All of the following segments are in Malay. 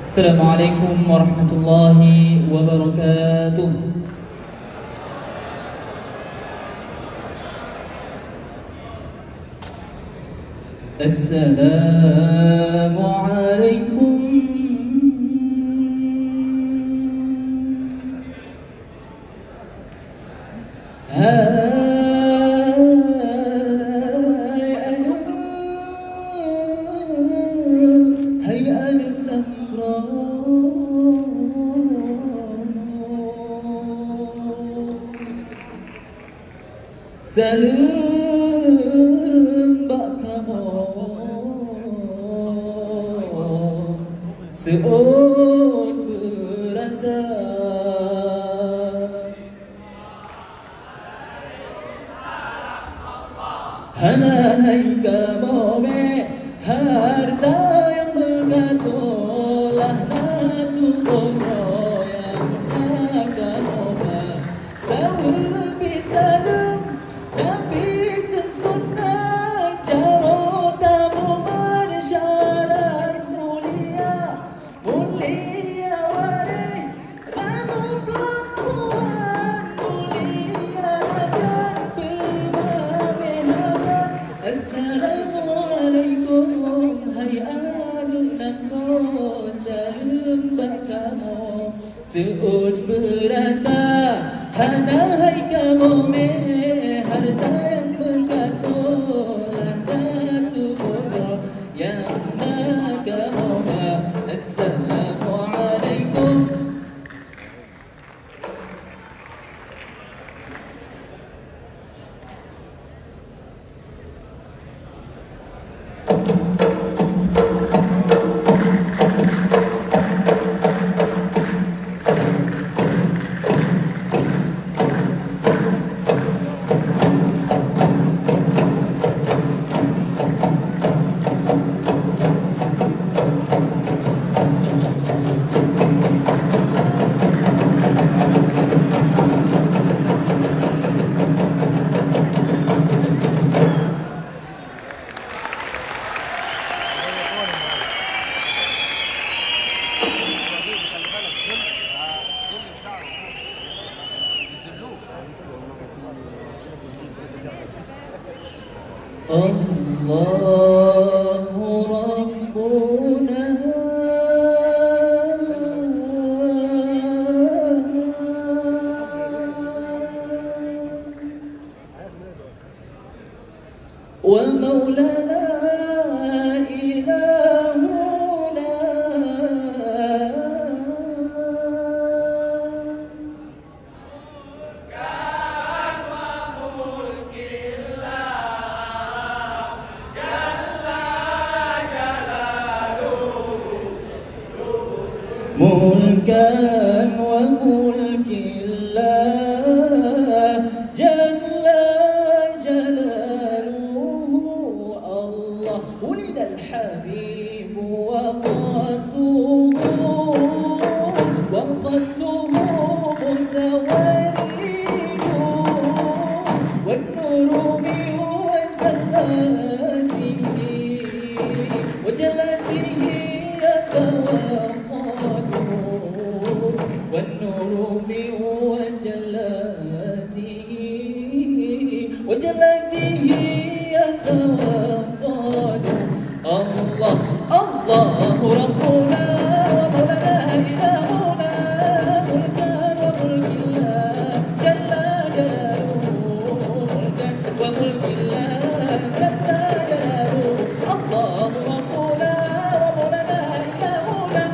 Assalamualaikum warahmatullahi wabarakatuh. Assalamualaikum. Salam bak kamu seon berada hanai kamu me harta yang berkatolah natu bono yang kamu sawah bisa nabikan sunnah jaro tamu bersyarat mulia mulia warih ranu pelakuan mulia dan pemahaman. Assalamualaikum hai anakku salam bakamu seud berata hana hai kamu me harta yang berkatolah datu bodoh yang nagamoga. Assalamualaikum. Allahu Rabbuna wa maulana ilahuna mulkan wa mulkillah jalla jalaluhu. Allah ulidal habib wa fatuhu mutawaridu wa nuru min wa jalatihi والنور من وجلاته يتوفد. الله الله ربنا ومولانا إلهنا ملكا وملك الله جل جلاله ملكا وملك الله جل جلاله. الله ربنا ومولانا إلهنا.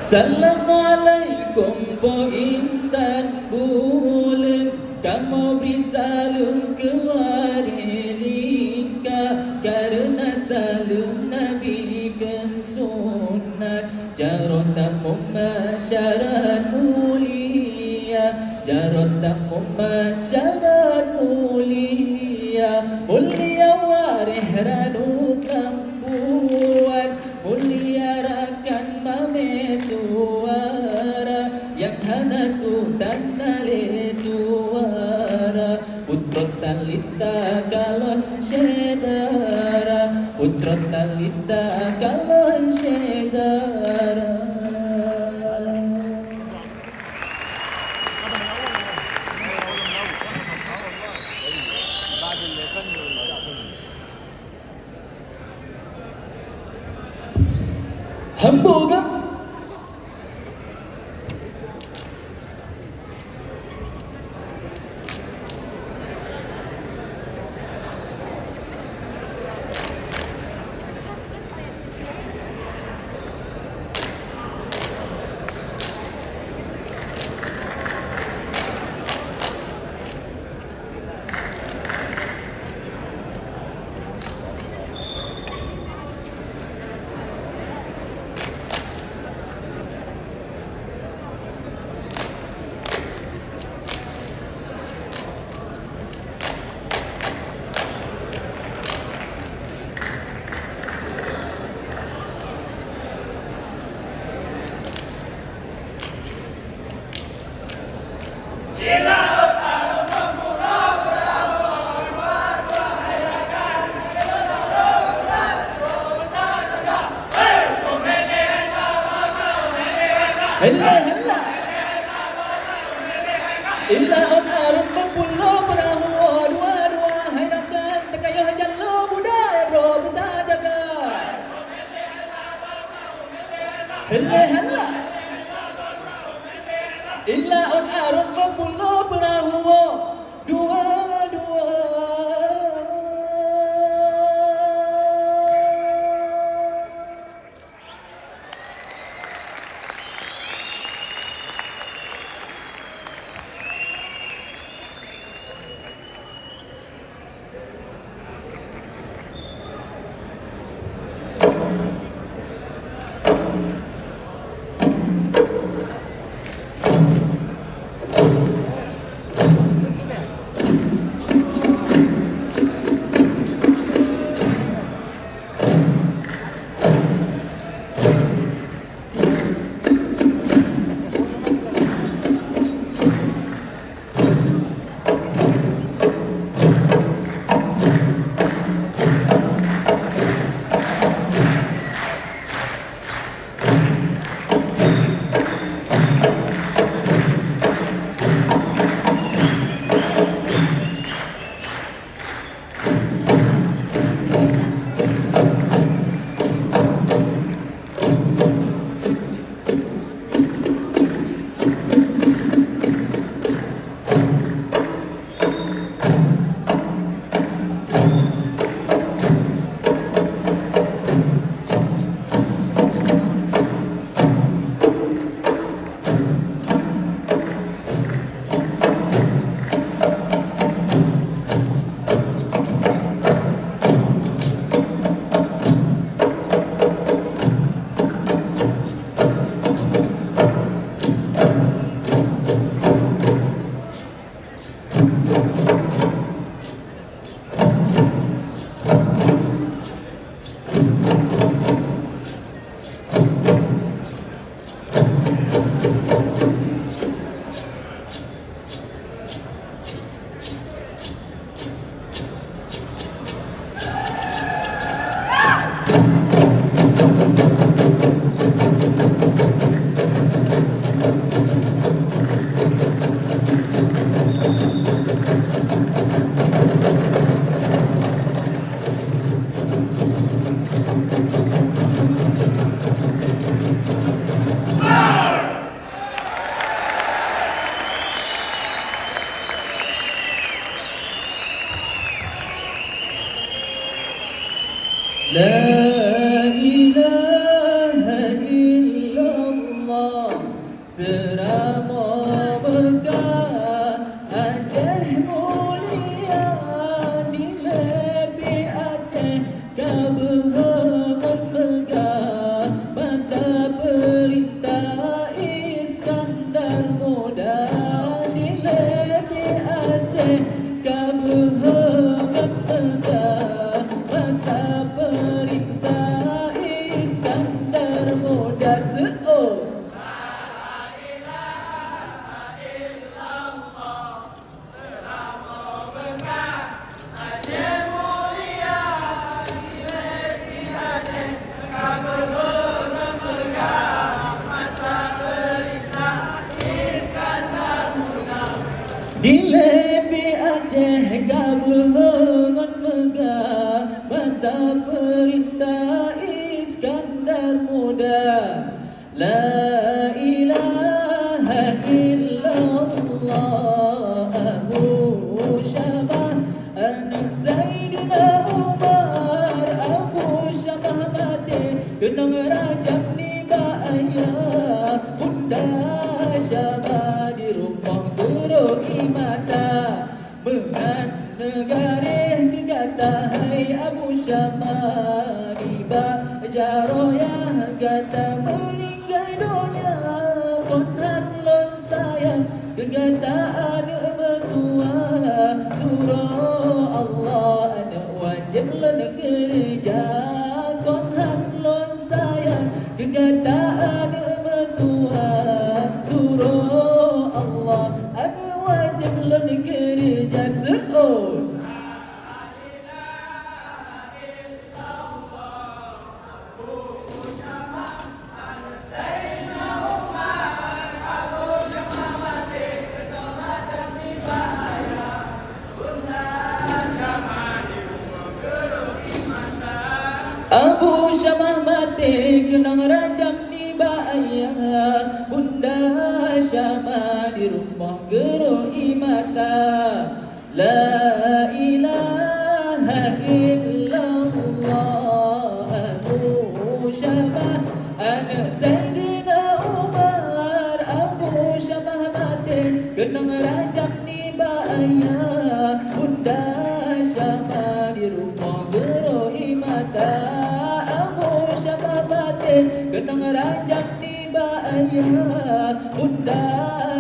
Assalamualaikum po intan bulan kamu beri salam kewadilika karena salam Nabi kan sunat jarot tamu masyarakat mulia jarot tamu masyarakat mulia mulia warih ranu kampu Rotalita kalon syedara. Hamburger. Hella hella illa otarun kumpulno perahu dua hayrakan takayah jallo budaya bro buta jaga hella hella illa otarun kumpulno perahu dua La ilaha illallah serama megah Aceh mulia di lebih Aceh kau berhormat megah masa perintah Iskandar Muda di lebih Aceh kau berhormat megah masa perintah Iskandar Muda se'o La ilaha illallah serama megah Aceh mulia di negeri masa perintah Iskandar Muda. La ilaha illallah Abu Syamah anak Sayyidina Umar. Abu Syamah mati kena rajam ni ayah. Bunda Syamah di rumah guru imata. Mengan negara kegata hai Abu Syamah di bajaroyah gata meninggal dunia. Konan lon sayang kegataan mentua. Surah Allah anak wajib lon gereja. Konan lon sayang kegataan mentua. Surah Allah anak wajib lon gereja. Seoul Abu Syamah mati kena rajam di bayar. Bunda Syamah di rumah guru imata. La ilaha illallah Abu Syamah anak Sayyidina Umar. Abu Syamah mati kena rajam di bayar. Bunda Syamah di rumah guru imata. Kenang rajam di bayar. Bunda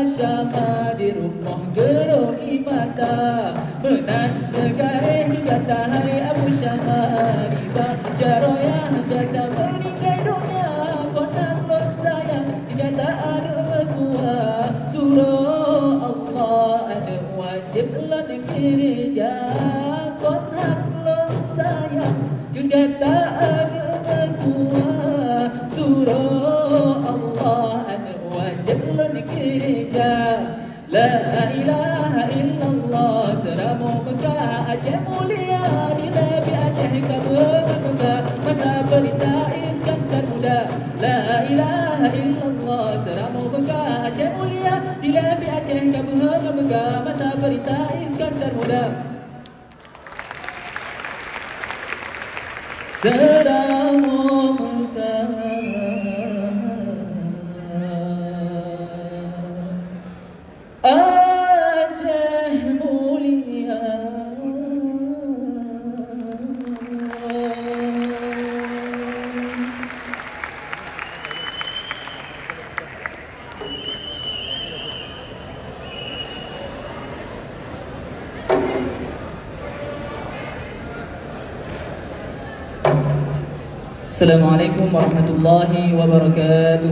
Syamah di rumah guru imata. Menan negara kata hai Abu Syamah di bajaroyah kata meninggal dunia. Konang lo sayang kata ada bertua. Surah Allah ada wajib lo gereja. Konang lo sayang kata ada bertua. Surah Allah anak wajib lon gereja. La ilaha illallah seramu Mekah Aceh mulia di Nabi Aceh kabur Mekah masa perintah Iskandar Muda. La ilaha illallah seramu Mekah Aceh mulia di Nabi Aceh kabur Mekah masa perintah Iskandar Muda. Seramu Mekah Aceh mulia. Assalamualaikum warahmatullahi wabarakatuh.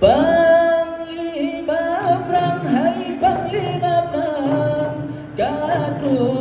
Panglima perang, hai panglima perang, katru